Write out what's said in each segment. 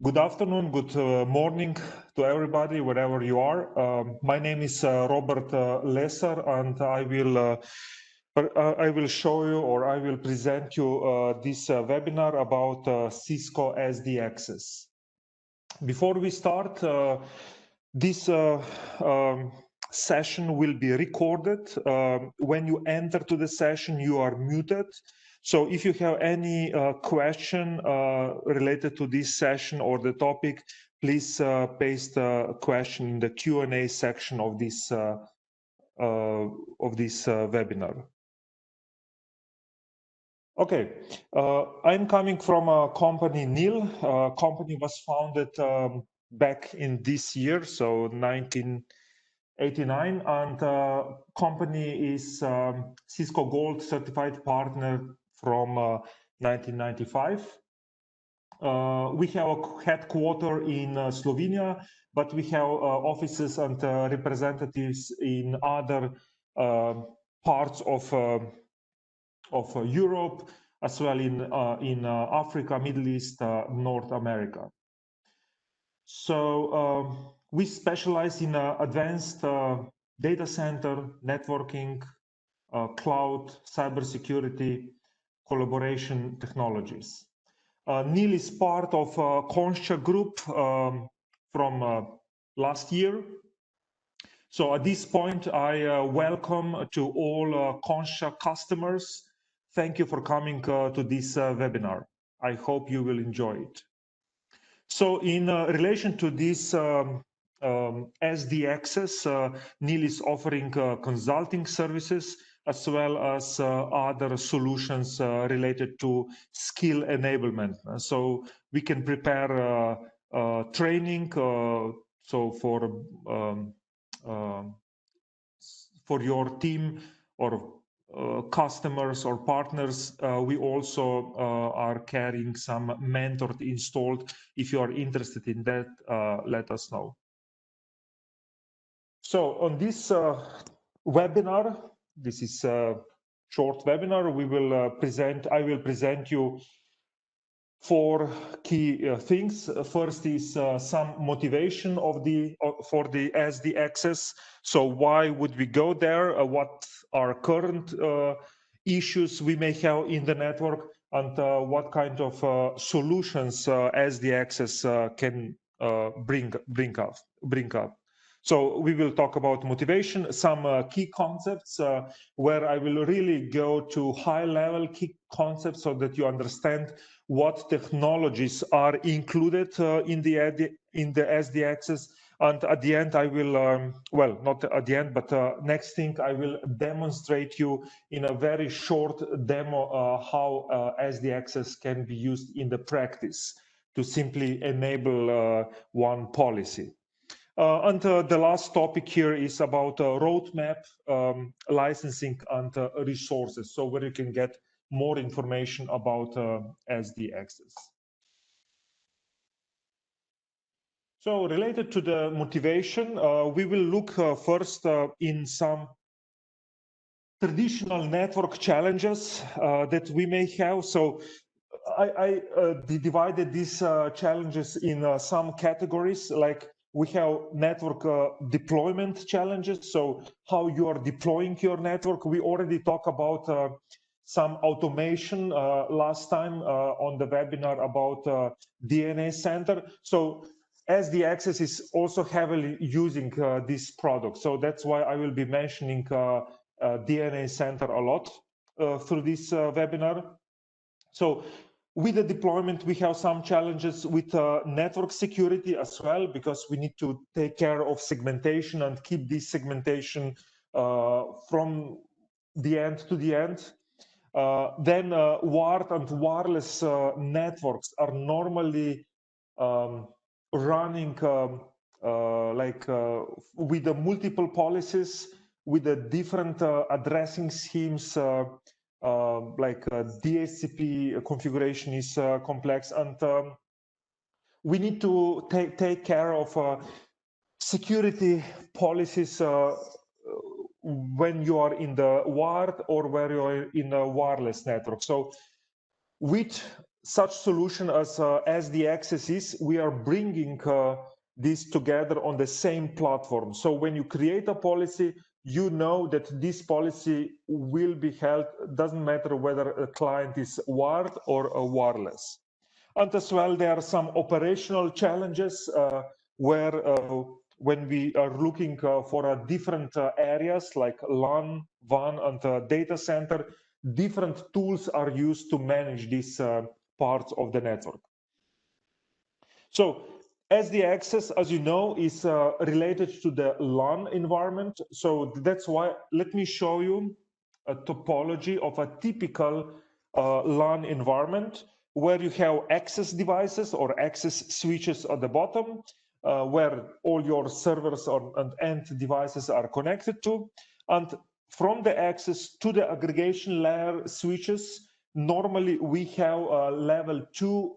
Good afternoon, good morning to everybody, wherever you are. My name is Robert Lesar, and I will show you, or I will present you this webinar about Cisco SD Access. Before we start, this session will be recorded. When you enter to the session, you are muted. So if you have any question related to this session or the topic, please paste the question in the Q&A section of this webinar. Okay, I'm coming from a company NIL. Company was founded back in this year, so 1989, and company is Cisco Gold certified partner from 1995. We have a headquarter in Slovenia, but we have offices and representatives in other parts of Europe, as well in Africa, Middle East, North America. So we specialize in advanced data center, networking, cloud, cybersecurity, collaboration technologies. NIL is part of Concha Group from last year. So at this point, I welcome to all Concha customers. Thank you for coming to this webinar. I hope you will enjoy it. So in relation to this SD Access, NIL is offering consulting services as well as other solutions related to skill enablement. So we can prepare training so for your team or customers or partners. We also are carrying some mentored installed. If you are interested in that, let us know. So on this webinar, this is a short webinar, we will I will present you four key things. First is some motivation for the SD Access. So why would we go there? What are current issues we may have in the network, and what kind of solutions SD Access can bring up. So we will talk about motivation, some key concepts where I will really go to high-level key concepts so that you understand what technologies are included in the SD Access. And at the end, I will, well, not at the end, but next thing, I will demonstrate you in a very short demo how SD Access can be used in the practice to simply enable one policy. And the last topic here is about roadmap, licensing, and resources, so where you can get more information about SD Access. So related to the motivation, we will look first in some traditional network challenges that we may have. So I divided these challenges in some categories, like we have network deployment challenges. So how you are deploying your network. We already talked about some automation last time on the webinar about DNA Center. So SD Access is also heavily using this product. So that's why I will be mentioning DNA Center a lot through this webinar. So with the deployment, we have some challenges with network security as well, because we need to take care of segmentation and keep this segmentation from the end to the end. Then wired and wireless networks are normally running with the multiple policies, with the different addressing schemes, like DHCP configuration is complex, and we need to take care of security policies when you are in the wired or where you are in a wireless network. So with such solution as the access is, we are bringing this together on the same platform. So when you create a policy, you know that this policy will be held, doesn't matter whether a client is wired or wireless. And as well, there are some operational challenges where when we are looking for different areas like LAN, WAN, and data center, different tools are used to manage these parts of the network. So SD access, as you know, is related to the LAN environment. So that's why, let me show you a topology of a typical LAN environment where you have access devices or access switches at the bottom, where all your servers and end devices are connected to. And from the access to the aggregation layer switches, normally we have a level 2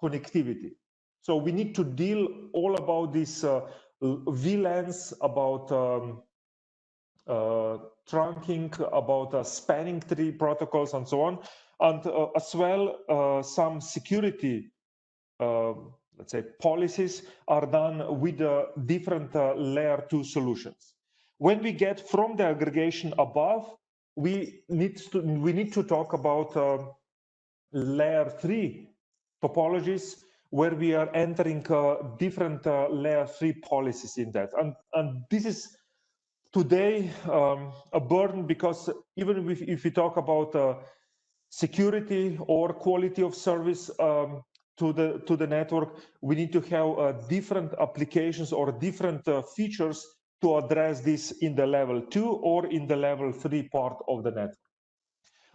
connectivity. So we need to deal all about this VLANs, about trunking, about spanning tree protocols, and so on, and as well some security, let's say, policies are done with different layer 2 solutions. When we get from the aggregation above, we need to talk about layer 3 topologies, where we are entering different layer 3 policies in that. And this is today a burden, because even if we talk about security or quality of service to the network, we need to have different applications or different features to address this in the level 2 or in the level 3 part of the network.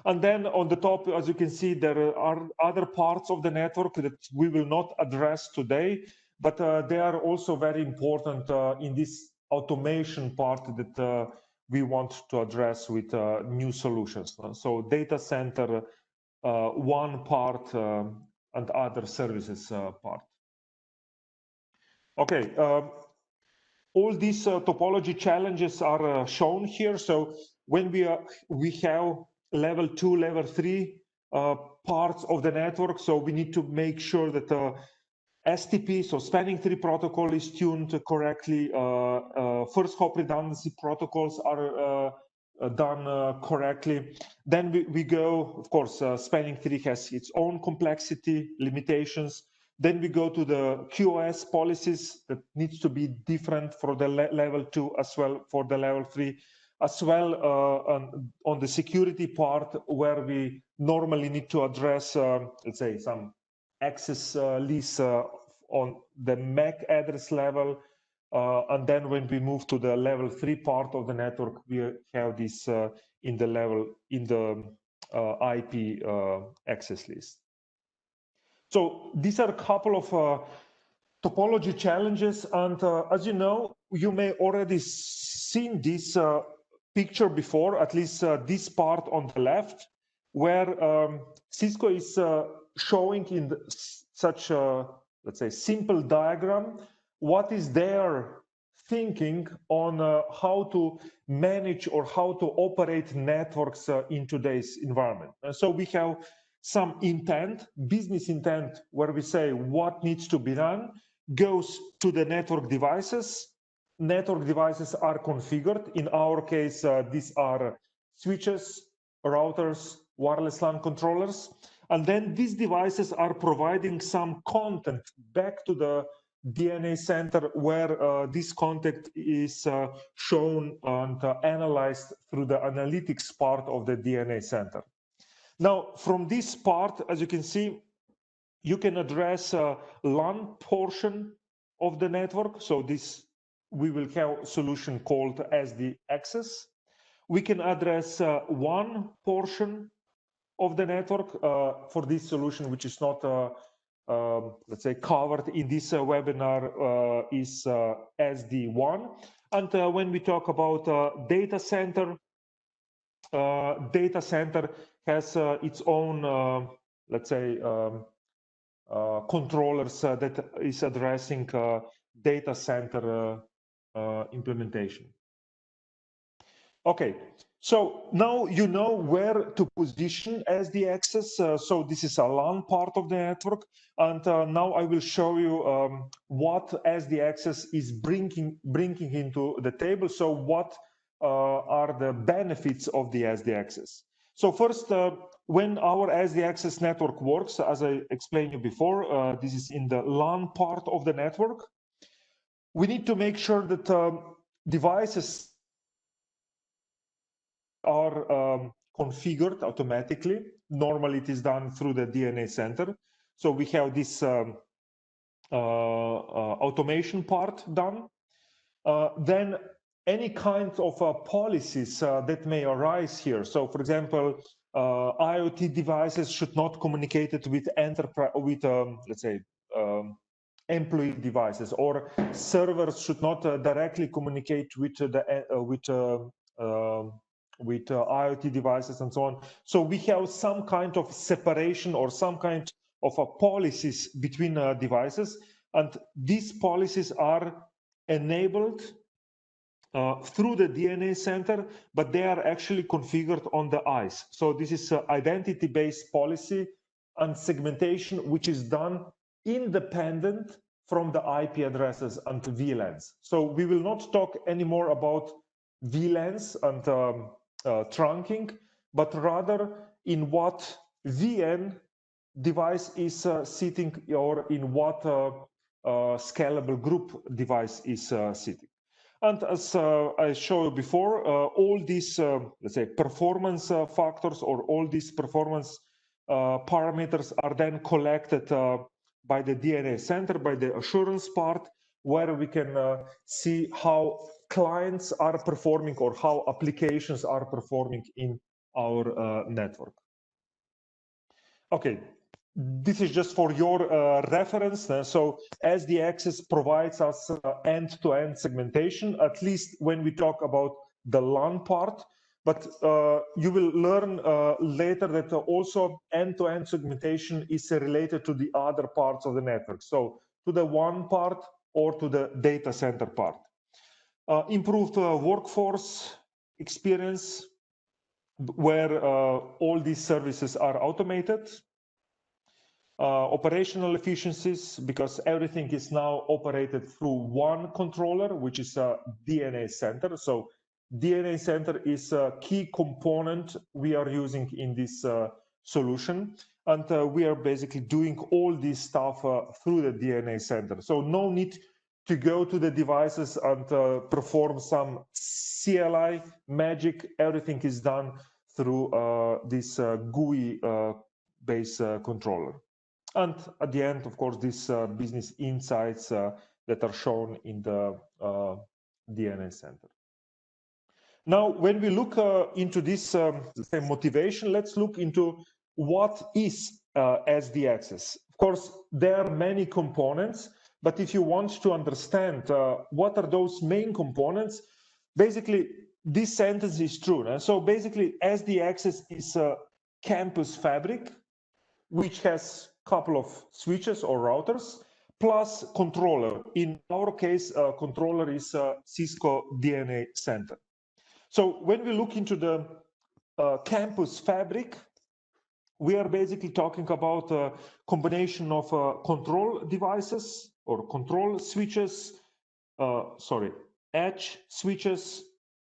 And then on the top, as you can see, there are other parts of the network that we will not address today, but they are also very important in this automation part that we want to address with new solutions. So data center, one part, and other services part. Okay, all these topology challenges are shown here. So when we have level 2, level 3 parts of the network, so we need to make sure that STP, so spanning tree protocol, is tuned correctly. First hop redundancy protocols are done correctly. Then we go, of course, spanning tree has its own complexity, limitations. Then we go to the QoS policies that needs to be different for the level 2 as well for the level 3, as well on the security part, where we normally need to address, let's say, some access lease on the MAC address level. And then when we move to the level 3 part of the network, we have this in the IP access list. So these are a couple of topology challenges, and as you know, you may already seen this picture before, at least this part on the left, where Cisco is showing in such a, let's say, simple diagram what is their thinking on how to manage or how to operate networks in today's environment. And so we have some intent, business intent, where we say what needs to be done, goes to the network devices. Network devices are configured. In our case, these are switches, routers, wireless LAN controllers. And then these devices are providing some content back to the DNA center, where this content is shown and analyzed through the analytics part of the DNA center. Now, from this part, as you can see, you can address LAN portion of the network. So this, we will have a solution called SD access. We can address one portion of the network for this solution, which is not, let's say, covered in this webinar, is SD1. And when we talk about data center has its own, let's say, controllers that is addressing data center implementation. Okay, so now you know where to position SD access. So this is a LAN part of the network, and now I will show you what SD access is bringing into the table. So what are the benefits of the SD access? So first, when our SD access network works, as I explained you before, this is in the LAN part of the network. We need to make sure that devices are configured automatically. Normally, it is done through the DNA Center. So we have this automation part done. Then any kind of policies that may arise here. So, for example, IoT devices should not communicate it with enterprise, with let's say employee devices, or servers should not directly communicate with IoT devices and so on. So we have some kind of separation or some kind of policies between devices, and these policies are enabled through the DNA Center, but they are actually configured on the ICE. So this is identity-based policy and segmentation, which is done independent from the IP addresses and VLANs. So we will not talk anymore about VLANs and trunking, but rather in what VN device is sitting, or in what scalable group device is sitting. And as I showed you before, all these, let's say, performance factors, or all these performance parameters are then collected by the DNA Center, by the assurance part, where we can see how clients are performing or how applications are performing in our network. Okay, this is just for your reference. So SD access provides us end-to-end segmentation, at least when we talk about the LAN part. But you will learn later that also end-to-end segmentation is related to the other parts of the network. So to the WAN part or to the data center part. Improved workforce experience, where all these services are automated. Operational efficiencies, because everything is now operated through one controller, which is a DNA Center. So DNA Center is a key component we are using in this solution. And we are basically doing all this stuff through the DNA Center. So no need to go to the devices and perform some CLI magic. Everything is done through this GUI-based controller. And at the end, of course, these business insights that are shown in the DNA Center. Now, when we look into this motivation, let's look into what is SD access. Of course, there are many components, but if you want to understand what are those main components, basically, this sentence is true. And so basically, SD access is a campus fabric, which has a couple of switches or routers, plus controller. In our case, controller is Cisco DNA Center. So when we look into the campus fabric, we are basically talking about a combination of control devices or control switches, edge switches,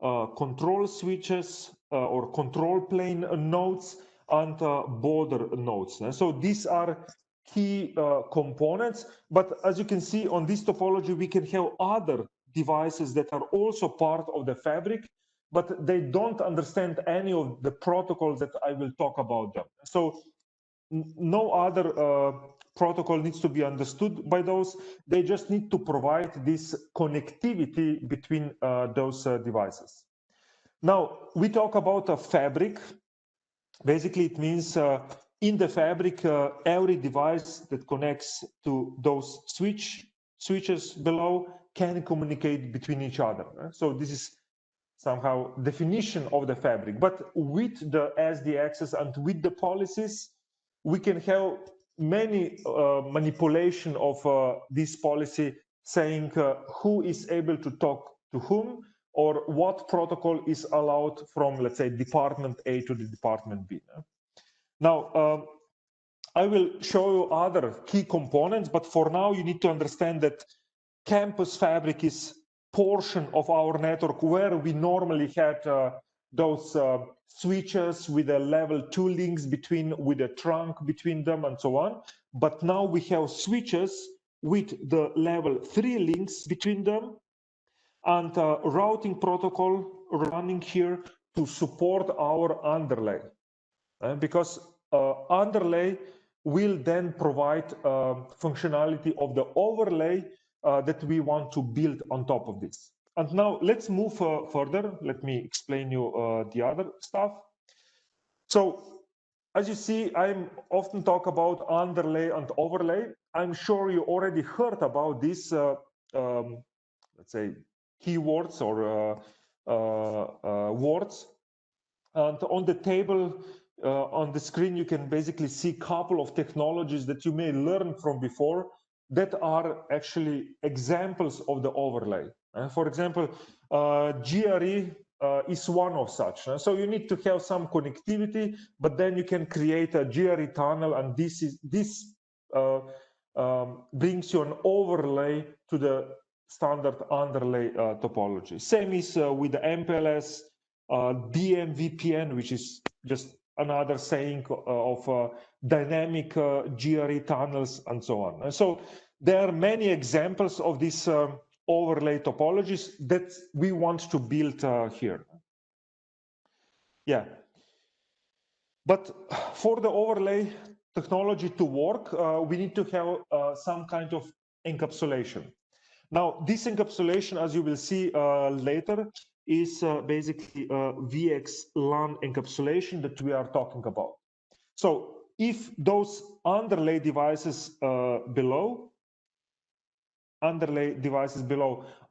control switches, or control plane nodes, and border nodes. So these are key components. But as you can see on this topology, we can have other devices that are also part of the fabric, but they don't understand any of the protocols that I will talk about them. So no other protocol needs to be understood by those. They just need to provide this connectivity between those devices. Now, we talk about a fabric. Basically, it means in the fabric, every device that connects to those switches below can communicate between each other. So this is somehow definition of the fabric. But with the SD access and with the policies, we can have many manipulation of this policy, saying who is able to talk to whom, or what protocol is allowed from, let's say, department A to the department B. Now, I will show you other key components, but for now you need to understand that campus fabric is portion of our network where we normally had those switches with a level 2 links between, with a trunk between them and so on. But now we have switches with the level 3 links between them and routing protocol running here to support our underlay. Because underlay will then provide functionality of the overlay that we want to build on top of this. And now let's move further. Let me explain you the other stuff. So as you see, I'm often talk about underlay and overlay. I'm sure you already heard about these, let's say, keywords or words. And on the table, on the screen, you can basically see a couple of technologies that you may learn from before that are actually examples of the overlay. For example, GRE is one of such. So you need to have some connectivity, but then you can create a GRE tunnel, and this brings you an overlay to the standard underlay topology. Same is with the MPLS, DMVPN, which is just another saying of dynamic GRE tunnels and so on. And so there are many examples of these overlay topologies that we want to build here. Yeah. But for the overlay technology to work, we need to have some kind of encapsulation. Now, this encapsulation, as you will see later, is basically a VXLAN encapsulation that we are talking about. So if those underlay devices below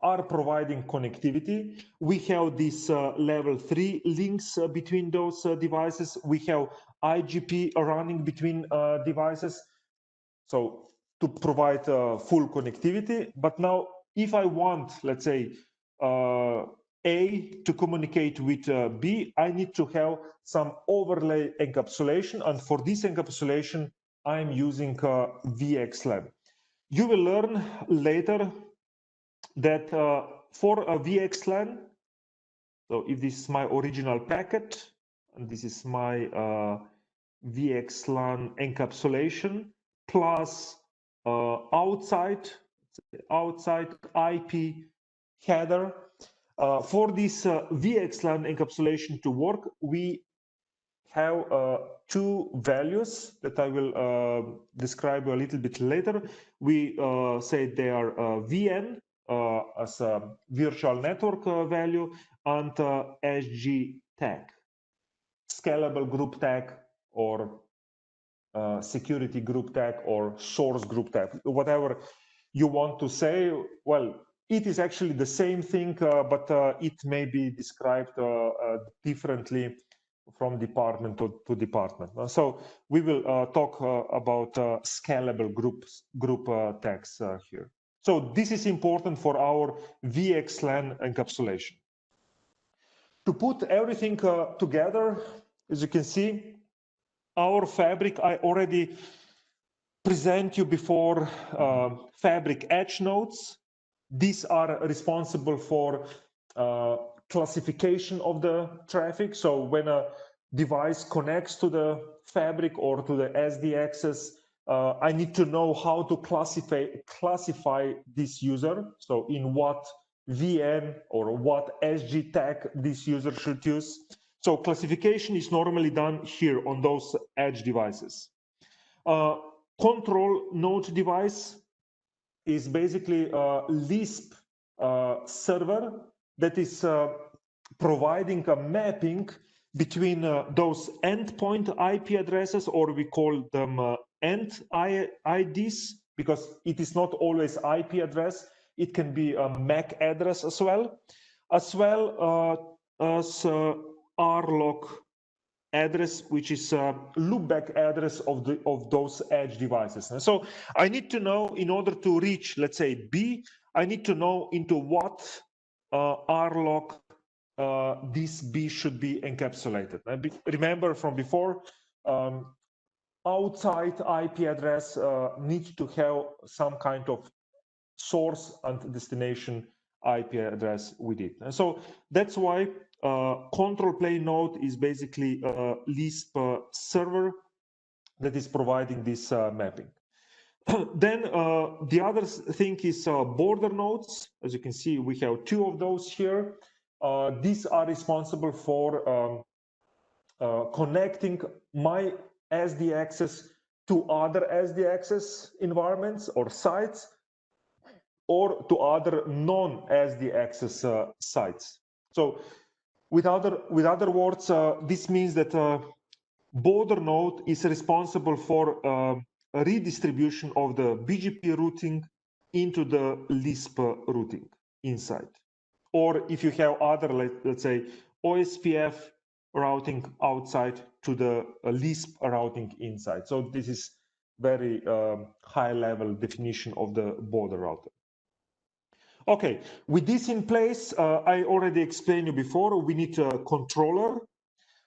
are providing connectivity, we have these level 3 links between those devices. We have IGP running between devices, so to provide full connectivity. But now, if I want, let's say, A to communicate with B, I need to have some overlay encapsulation, and for this encapsulation, I'm using VXLAN. You will learn later that for a VXLAN, so if this is my original packet, and this is my VXLAN encapsulation, plus outside IP header, for this VXLAN encapsulation to work, we have two values that I will describe a little bit later. We say they are VN as a virtual network value, and SG tag, scalable group tag, or security group tag, or source group tag, whatever you want to say. Well, it is actually the same thing, but it may be described differently from department to department. So we will talk about scalable group tags here. So this is important for our VXLAN encapsulation. To put everything together, as you can see, our fabric, I already present you before fabric edge nodes. These are responsible for classification of the traffic. So when a device connects to the fabric or to the SD access, I need to know how to classify this user. So in what VN or what SG tag this user should use. So classification is normally done here on those edge devices. Control node device is basically a Lisp server that is providing a mapping between those endpoint IP addresses, or we call them end IDs, because it is not always IP address. It can be a MAC address as well as RLOC address, which is a loopback address of those edge devices. And so I need to know, in order to reach, let's say, B, I need to know into what rlock, this B should be encapsulated. And remember from before, outside IP address needs to have some kind of source and destination IP address with it. And so that's why control plane node is basically a Lisp server that is providing this mapping. Then the other thing is border nodes. As you can see, we have two of those here. These are responsible for connecting my SD access to other SD access environments or sites, or to other non-SD access sites. So with other words, this means that border node is responsible for redistribution of the BGP routing into the Lisp routing inside. Or if you have other, let's say, OSPF routing outside to the Lisp routing inside. So this is very high level definition of the border router. Okay, with this in place, I already explained you before, we need a controller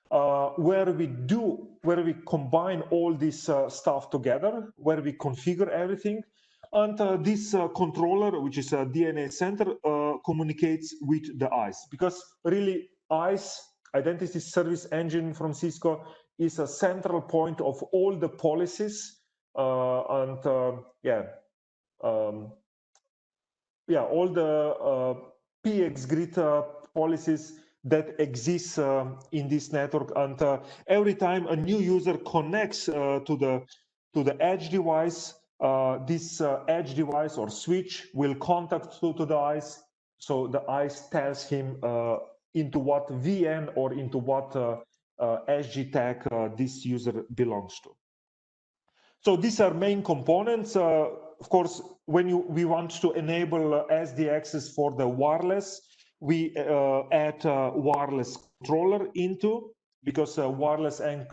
where we combine all this stuff together, where we configure everything. And this controller, which is a DNA Center, communicates with the ICE, because really ICE, Identity Service Engine from Cisco, is a central point of all the policies all the PX grid policies that exist in this network. And every time a new user connects to the edge device, this edge device or switch will contact to the ICE. So the ICE tells him into what VN or into what SG tag this user belongs to. So these are main components. Of course, when we want to enable SD access for the wireless, we add a wireless controller into, because wireless and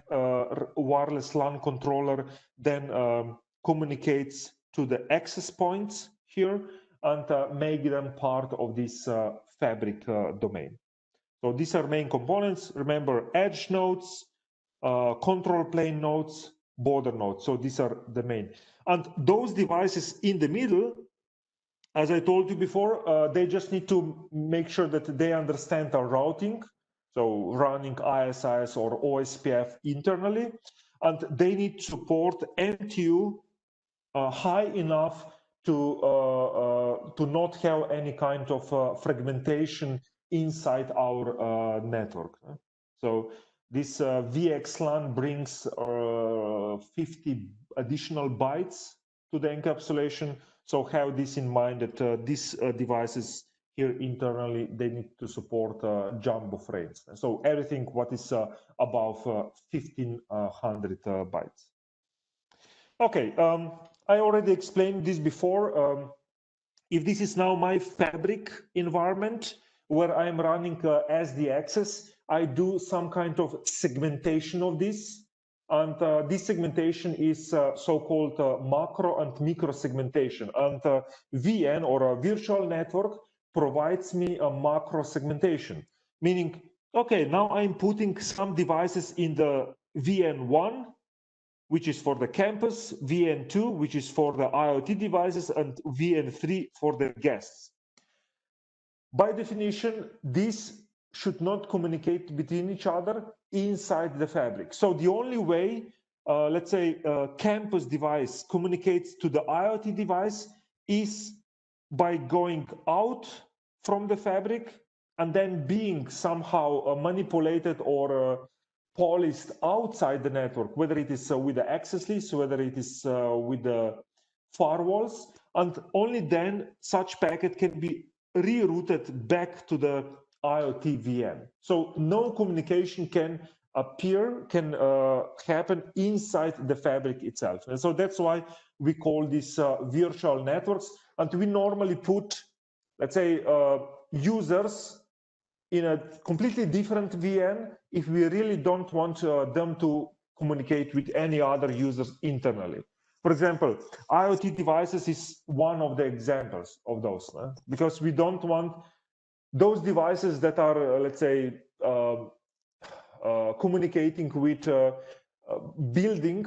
wireless LAN controller then communicates to the access points here and make them part of this fabric domain. So these are main components. Remember, edge nodes, control plane nodes, border nodes. So these are the main. And those devices in the middle, as I told you before, they just need to make sure that they understand our routing. So running ISIS or OSPF internally. And they need support NTU high enough to not have any kind of fragmentation inside our network. So this VXLAN brings 50 additional bytes to the encapsulation. So have this in mind that these devices here internally, they need to support jumbo frames. So everything what is above 1500 bytes. Okay, I already explained this before. If this is now my fabric environment where I'm running SD access, I do some kind of segmentation of this. And this segmentation is so-called macro and micro segmentation. And VN, or a virtual network, provides me a macro segmentation, meaning, okay, now I'm putting some devices in the VN1, which is for the campus, VN2, which is for the IoT devices, and VN3 for the guests. By definition, these should not communicate between each other inside the fabric. So the only way, let's say, a campus device communicates to the IoT device is by going out from the fabric and then being somehow manipulated or policed outside the network, whether it is with the access list, whether it is with the firewalls, and only then such packet can be rerouted back to the IoT VM. So no communication can happen inside the fabric itself. And so that's why we call this virtual networks. And we normally put, let's say, users in a completely different VM if we really don't want them to communicate with any other users internally. For example, IoT devices is one of the examples of those, because we don't want those devices that are, let's say, communicating with building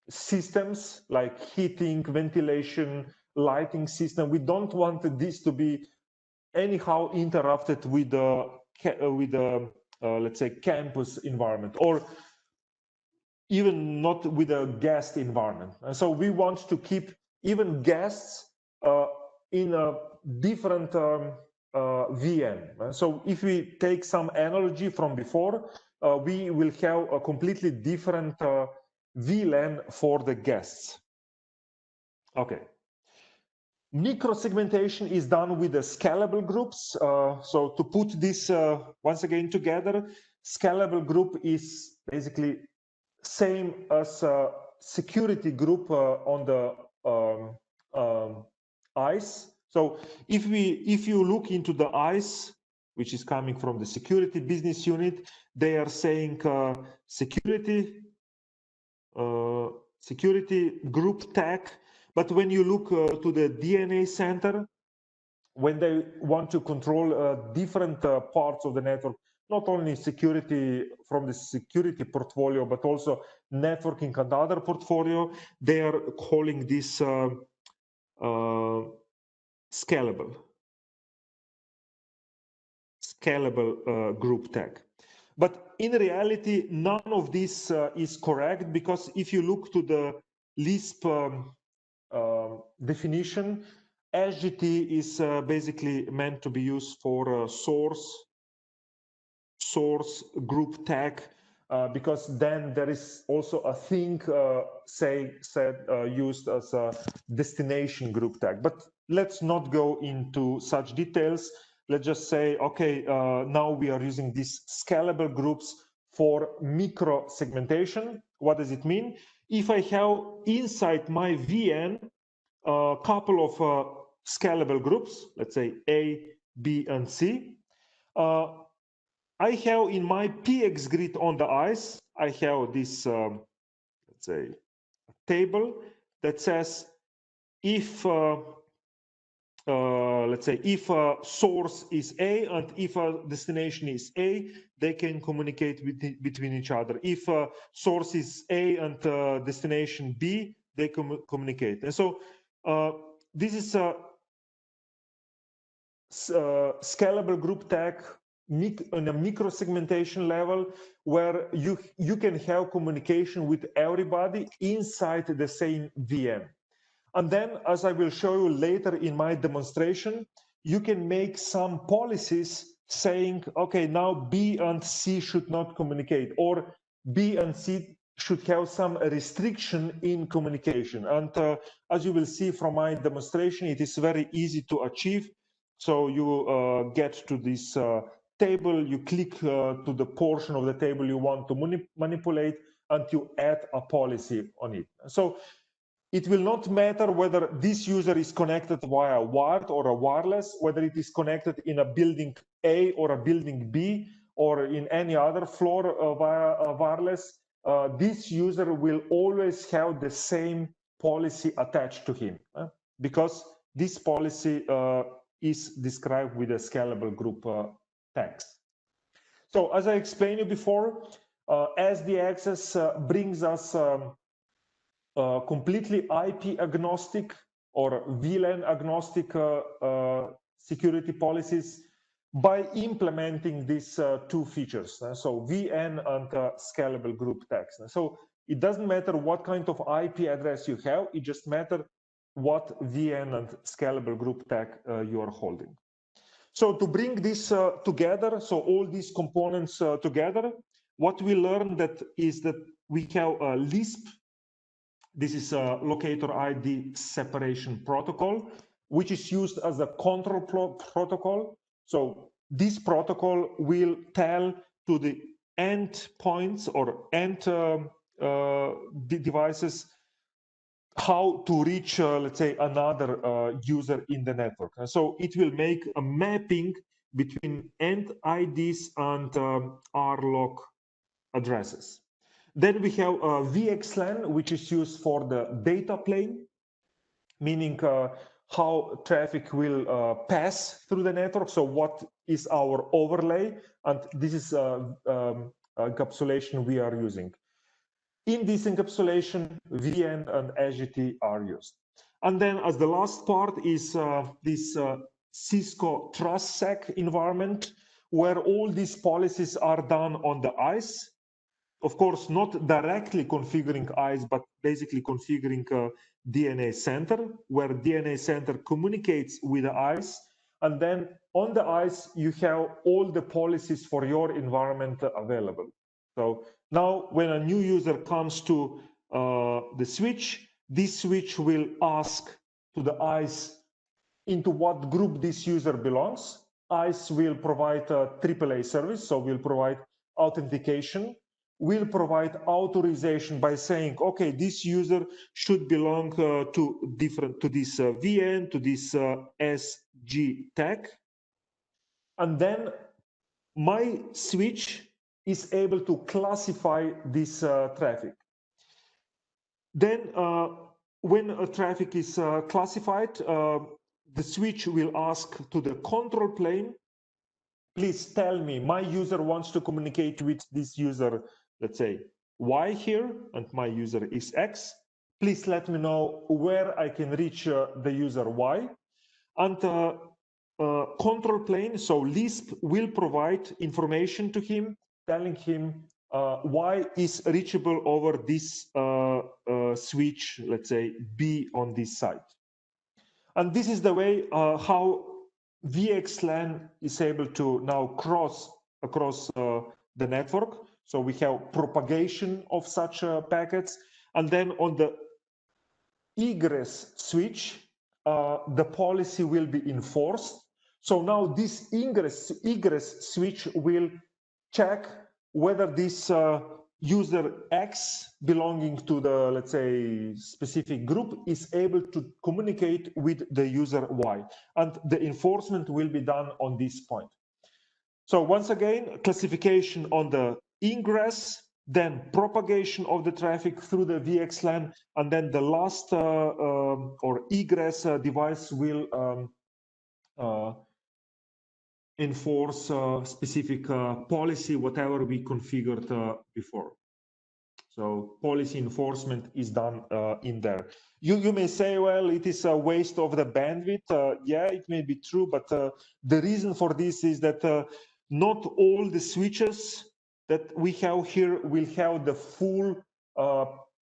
systems like heating, ventilation, lighting system. We don't want this to be anyhow interrupted with the let's say campus environment, or even not with a guest environment. And so we want to keep even guests in a different VM. So if we take some analogy from before, we will have a completely different VLAN for the guests. Okay. Micro-segmentation is done with the scalable groups. So to put this once again together, scalable group is basically same as a security group on the ICE. So if you look into the ICE, which is coming from the security business unit, they are saying security group tag. But when you look to the DNA center, when they want to control different parts of the network, not only security from the security portfolio, but also networking and other portfolio, they are calling this scalable group tag. But in reality, none of this is correct, because if you look to the Lisp definition, SGT is basically meant to be used for source group tag, because then there is also a thing used as a destination group tag. But let's not go into such details. Let's just say, okay, now we are using these scalable groups for micro segmentation. What does it mean? If I have inside my VN a couple of scalable groups, let's say A, B, and C, I have in my PX grid on the ICE, I have this, let's say, table that says if, let's say, if a source is A and if a destination is A, they can communicate between each other. If a source is A and destination B, they communicate. And so this is a scalable group tag on a micro segmentation level, where you can have communication with everybody inside the same VM. And then, as I will show you later in my demonstration, you can make some policies saying, okay, now B and C should not communicate, or B and C should have some restriction in communication. And as you will see from my demonstration, it is very easy to achieve. So you get to this table, you click to the portion of the table you want to manipulate, and you add a policy on it. So it will not matter whether this user is connected via wired or a wireless, whether it is connected in a building A or a building B, or in any other floor via a wireless. This user will always have the same policy attached to him, because this policy is described with a scalable group tags. So as I explained you before, SD access brings us completely IP agnostic or VLAN agnostic security policies by implementing these two features. So VN and scalable group tags. So it doesn't matter what kind of IP address you have, it just matters what VN and scalable group tag you are holding. So to bring this together, so all these components together, what we learned is that we have a Lisp. This is a locator ID separation protocol, which is used as a control protocol. So this protocol will tell to the endpoints or end devices how to reach, let's say, another user in the network. And so it will make a mapping between end IDs and RLOC addresses. Then we have VXLAN, which is used for the data plane, meaning how traffic will pass through the network. So what is our overlay? And this is encapsulation we are using. In this encapsulation, VN and SGT are used. And then as the last part is this Cisco TrustSec environment, where all these policies are done on the ICE. Of course, not directly configuring ICE, but basically configuring DNA Center, where DNA Center communicates with the ICE. And then on the ICE, you have all the policies for your environment available. So now when a new user comes to the switch, this switch will ask to the ICE into what group this user belongs. ICE will provide a AAA service, so we'll provide authentication. We'll provide authorization by saying, okay, this user should belong to this VN, to this SG tag. And then my switch is able to classify this traffic. Then when a traffic is classified, the switch will ask to the control plane, please tell me, my user wants to communicate with this user, let's say Y here, and my user is X. Please let me know where I can reach the user Y. And control plane, so Lisp will provide information to him, telling him Y is reachable over this switch, let's say B on this side. And this is the way how VXLAN is able to now cross across the network. So we have propagation of such packets. And then on the egress switch, the policy will be enforced. So now this egress switch will check whether this user X belonging to the, let's say, specific group is able to communicate with the user Y. And the enforcement will be done on this point. So once again, classification on the ingress, then propagation of the traffic through the VXLAN, and then the last or egress device will enforce specific policy, whatever we configured before. So policy enforcement is done in there. You may say, well, it is a waste of the bandwidth. Yeah, it may be true, but the reason for this is that not all the switches that we have here will have the full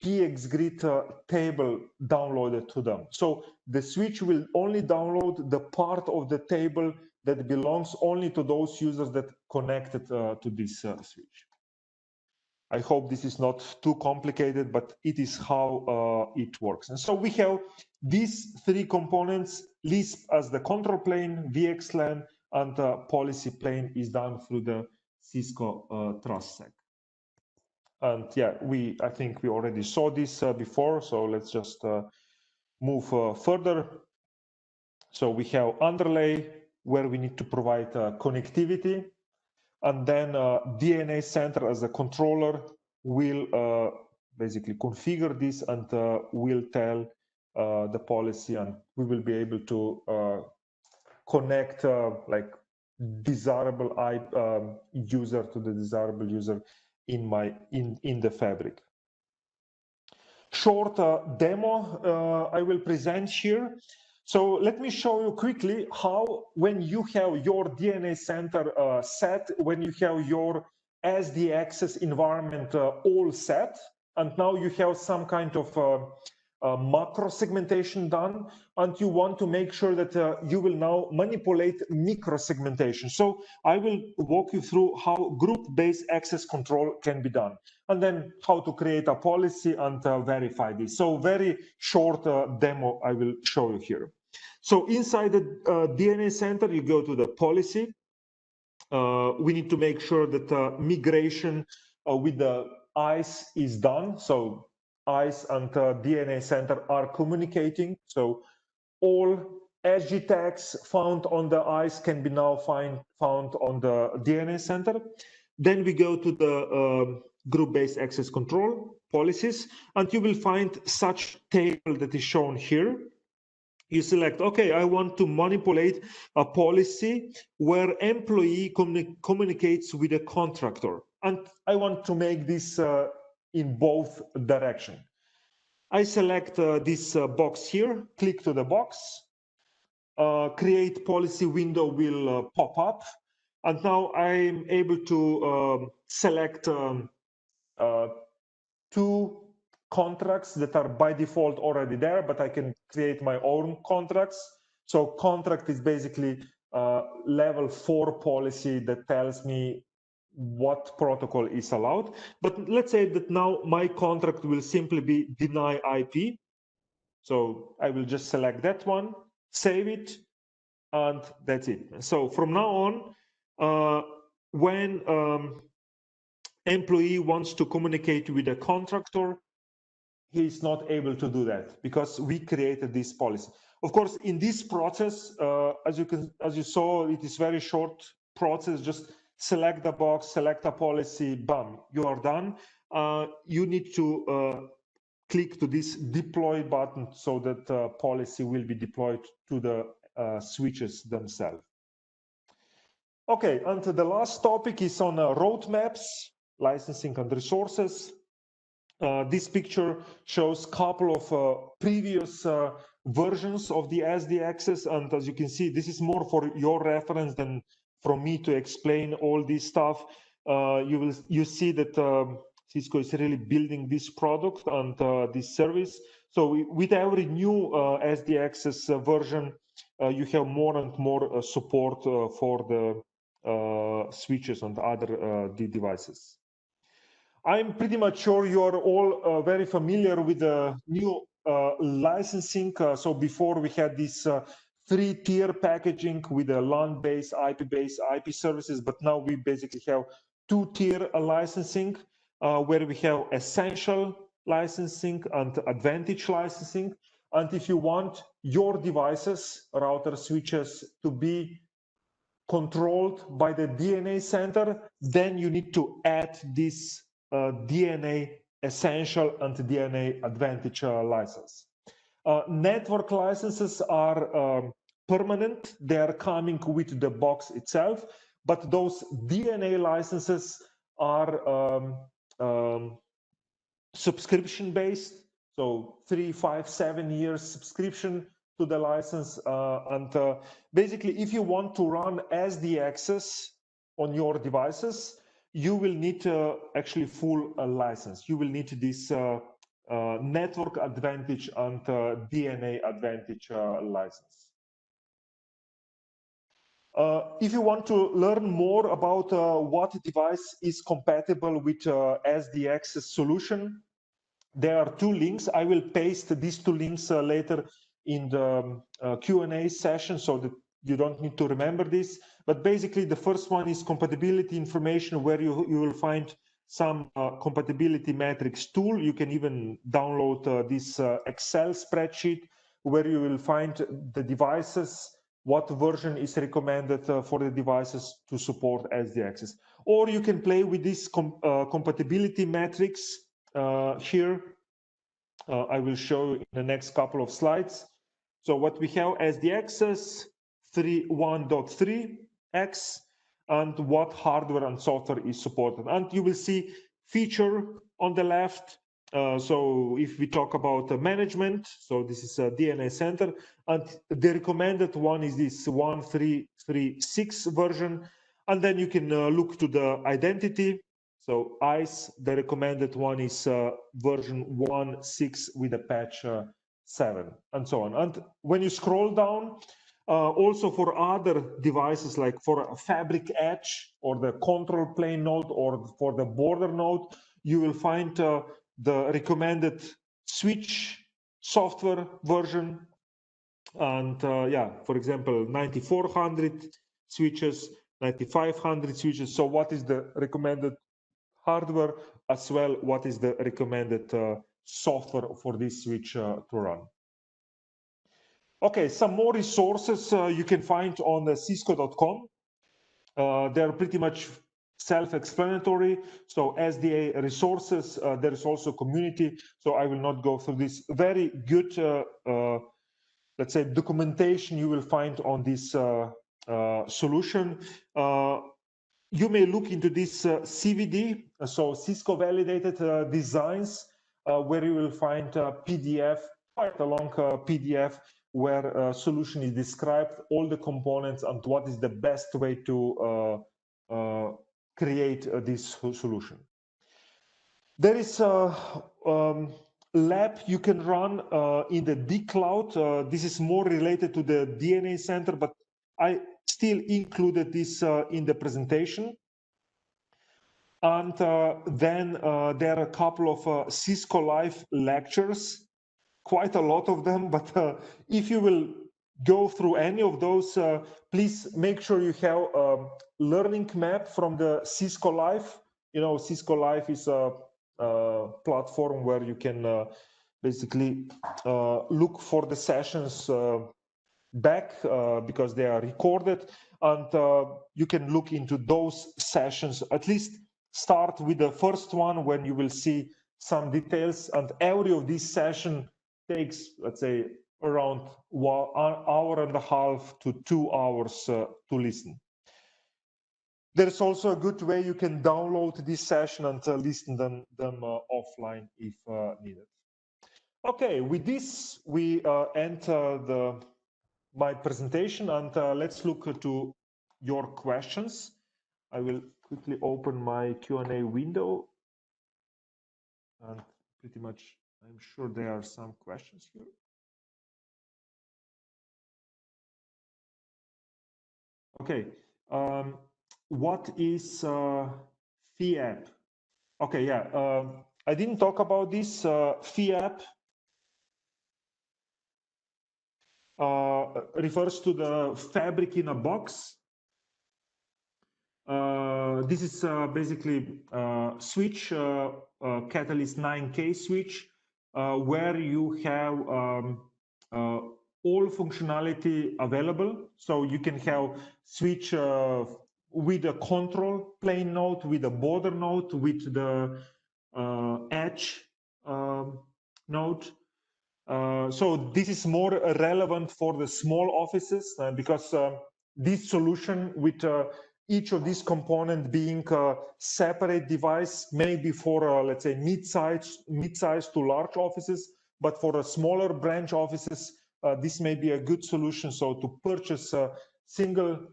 pxgrid table downloaded to them. So the switch will only download the part of the table that belongs only to those users that connected to this switch. I hope this is not too complicated, but it is how it works. And so we have these three components: Lisp as the control plane, VXLAN, and policy plane is done through the Cisco TrustSec. And yeah, I think we already saw this before, so let's just move further. So we have underlay, where we need to provide connectivity, and then DNA Center as a controller will basically configure this and will tell the policy, and we will be able to connect like desirable user to the desirable user in the fabric. Short demo I will present here. So let me show you quickly how, when you have your DNA Center set, when you have your SD access environment all set, and now you have some kind of macro segmentation done, and you want to make sure that you will now manipulate micro segmentation. So I will walk you through how group-based access control can be done, and then how to create a policy and verify this. So very short demo I will show you here. So inside the DNA Center, you go to the policy. We need to make sure that migration with the ICE is done. So ICE and DNA Center are communicating. So all SG tags found on the ICE can be now found on the DNA Center. Then we go to the group-based access control policies, and you will find such table that is shown here. you select, okay, I want to manipulate a policy where employee communicates with a contractor. And I want to make this in both direction. I select this box here, click to the box, create policy window will pop up. And now I'm able to select two contracts that are by default already there, but I can create my own contracts. So contract is basically level 4 policy that tells me what protocol is allowed. But let's say that now my contract will simply be deny IP. So I will just select that one, save it, and that's it. So from now on, when employee wants to communicate with a contractor, he's not able to do that because we created this policy. Of course, in this process, as you saw, it is very short process. Just select the box, select a policy, bam, you are done. You need to click to this deploy button so that policy will be deployed to the switches themselves. Okay, and the last topic is on roadmaps, licensing and resources. This picture shows a couple of previous versions of the SD access, and as you can see, this is more for your reference than for me to explain all this stuff. You see that Cisco is really building this product and this service. So with every new SD access version, you have more and more support for the switches and other devices. I'm pretty much sure you're all very familiar with the new licensing. So before we had this 3-tier packaging with a LAN-based, IP-based IP services, but now we basically have 2-tier licensing where we have essential licensing and advantage licensing. And if you want your devices, router switches, to be controlled by the DNA Center, then you need to add this DNA Essential and DNA Advantage license. Network licenses are permanent. They are coming with the box itself, but those DNA licenses are subscription-based, so 3, 5, 7 years subscription to the license. Basically, if you want to run SD access on your devices, you will need actually full license. You will need this network advantage and DNA advantage license. If you want to learn more about what device is compatible with SD access solution, there are 2 links. I will paste these 2 links later in the Q&A session so that you don't need to remember this. But basically, the first one is compatibility information, where you will find some compatibility metrics tool. You can even download this Excel spreadsheet where you will find the devices, what version is recommended for the devices to support SD access. Or you can play with this compatibility metrics here. I will show in the next couple of slides. So what we have as the access 3.1.3x and what hardware and software is supported. And you will see feature on the left. So if we talk about management, so this is a DNA Center, and the recommended one is this 1.3.3.6 version. And then you can look to the identity. So ICE, the recommended one is version 1.6 with a patch 7, and so on. And when you scroll down, also for other devices, like for a Fabric Edge or the control plane node or for the border node, you will find the recommended switch software version. And yeah, for example, 9400 switches, 9500 switches. So what is the recommended hardware, as well what is the recommended software for this switch to run. Okay, some more resources you can find on cisco.com. They're pretty much self-explanatory. So SDA resources, there is also community. So I will not go through this. Very good let's say, documentation you will find on this solution. You may look into this CVD, so Cisco validated designs, where you will find a PDF, quite a long PDF, where a solution is described, all the components, and what is the best way to create this solution. There is a lab you can run in the dCloud. This is more related to the DNA Center, but I still included this in the presentation. And then there are a couple of Cisco Live lectures, quite a lot of them. But if you will go through any of those, please make sure you have a learning map from the Cisco Live. You know, Cisco Live is a platform where you can basically look for the sessions back because they are recorded, and you can look into those sessions. At least start with the first one when you will see some details, and every of these session takes, let's say, around 1.5 hours to 2 hours to listen. There's also a good way you can download this session and listen them offline if needed. Okay, with this we end my presentation, and let's look to your questions. I will quickly open my Q&A window, and pretty much I'm sure there are some questions here. Okay, what is FIAP? Okay, yeah, I didn't talk about this. FIAP refers to the fabric in a box. This is basically switch, Catalyst 9K switch, where you have all functionality available. So you can have switch with a control plane node, with a border node, with the edge node. So this is more relevant for the small offices because this solution with each of these components being a separate device, maybe for let's say mid-size to large offices, but for a smaller branch offices, this may be a good solution. So to purchase a single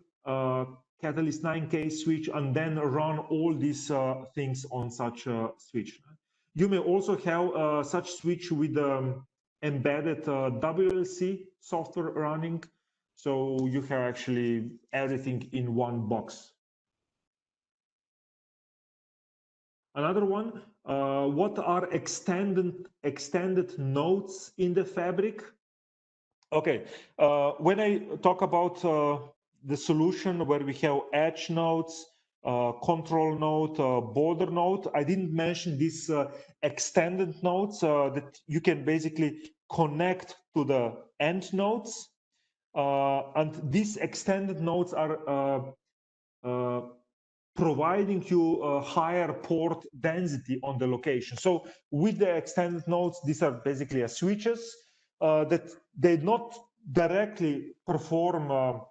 Catalyst 9K switch and then run all these things on such a switch. You may also have such switch with embedded WLC software running. So you have actually everything in one box. Another one, what are extended nodes in the fabric? Okay, when I talk about the solution where we have edge nodes, control node, border node, I didn't mention these extended nodes that you can basically connect to the end nodes. And these extended nodes are providing you a higher port density on the location. So with the extended nodes, these are basically switches that they not directly perform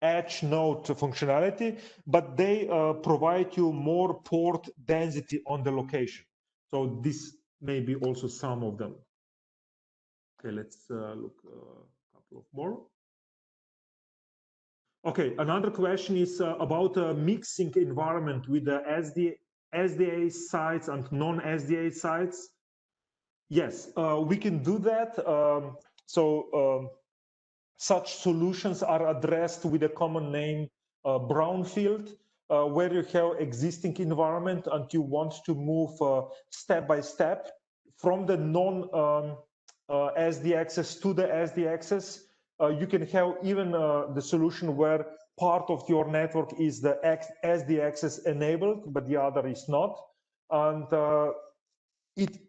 edge node functionality, but they provide you more port density on the location. So this may be also some of them. Okay, let's look a couple of more. Okay, another question is about a mixing environment with the SDA sites and non-SDA sites. Yes, we can do that. Such solutions are addressed with a common name, brownfield, where you have existing environment and you want to move step by step from the non-SD access to the SD access. You can have even the solution where part of your network is the SD access enabled, but the other is not. And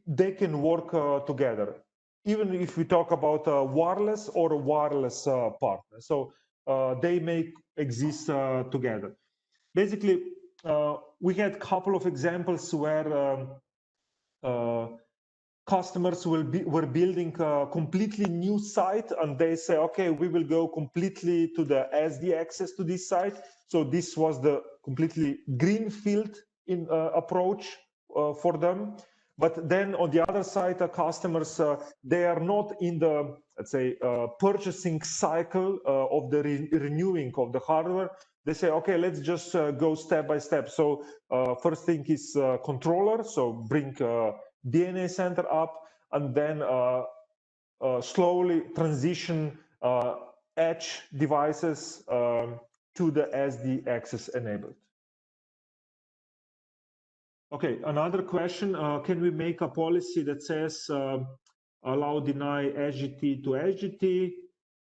they can work together, even if we talk about wireless or wireless partner. So they may exist together. Basically, we had a couple of examples where customers were building a completely new site, and they say, okay, we will go completely to the SD access to this site. So this was the completely greenfield approach for them. But then on the other side, the customers, they are not in the, let's say, purchasing cycle of the renewing of the hardware. They say, okay, let's just go step by step. So first thing is controller. So bring DNA Center up, and then slowly transition edge devices to the SD access enabled. Okay, another question, can we make a policy that says allow deny SGT to SGT,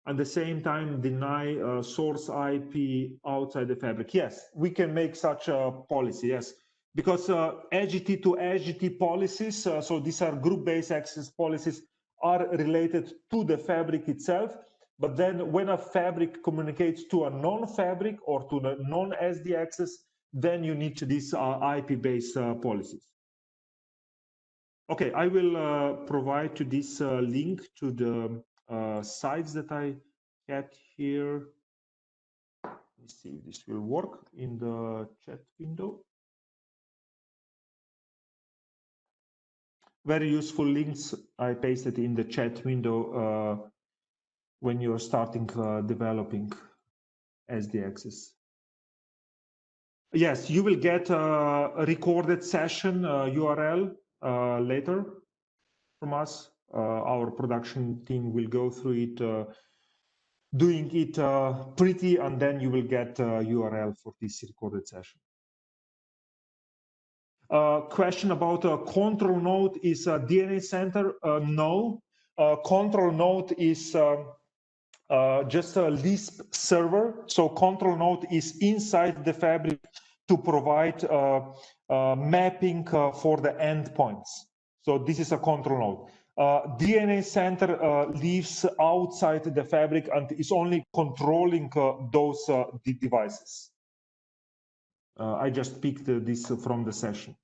at the same time deny source IP outside the fabric? Yes, we can make such a policy, yes. Because SGT to SGT policies, so these are group-based access policies, are related to the fabric itself. But then when a fabric communicates to a non-fabric or to the non-SD access, then you need these IP-based policies. Okay, I will provide to this link to the sites that I had here. Let me see if this will work in the chat window. Very useful links I pasted in the chat window when you're starting developing SD access. Yes, you will get a recorded session URL later from us. Our production team will go through it, doing it pretty, and then you will get a URL for this recorded session. Question about a control node is a DNA Center? No, control node is just a Lisp server. So control node is inside the fabric to provide mapping for the endpoints. So this is a control node. DNA Center lives outside the fabric and is only controlling those devices. I just picked this from the session.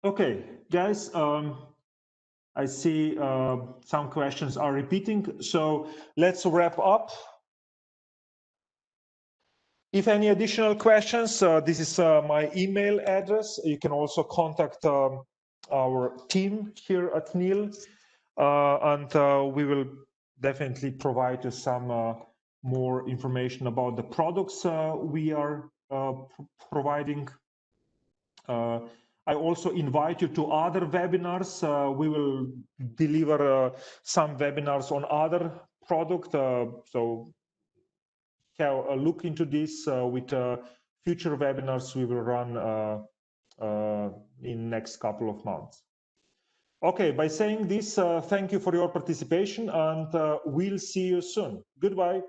Okay, guys, I see some questions are repeating, so let's wrap up. If any additional questions, this is my email address. You can also contact our team here at NIL, and we will definitely provide you some more information about the products we are providing. I also invite you to other webinars. We will deliver some webinars on other products. So have a look into this with future webinars we will run in next couple of months. Okay, by saying this, thank you for your participation, and we'll see you soon. Goodbye.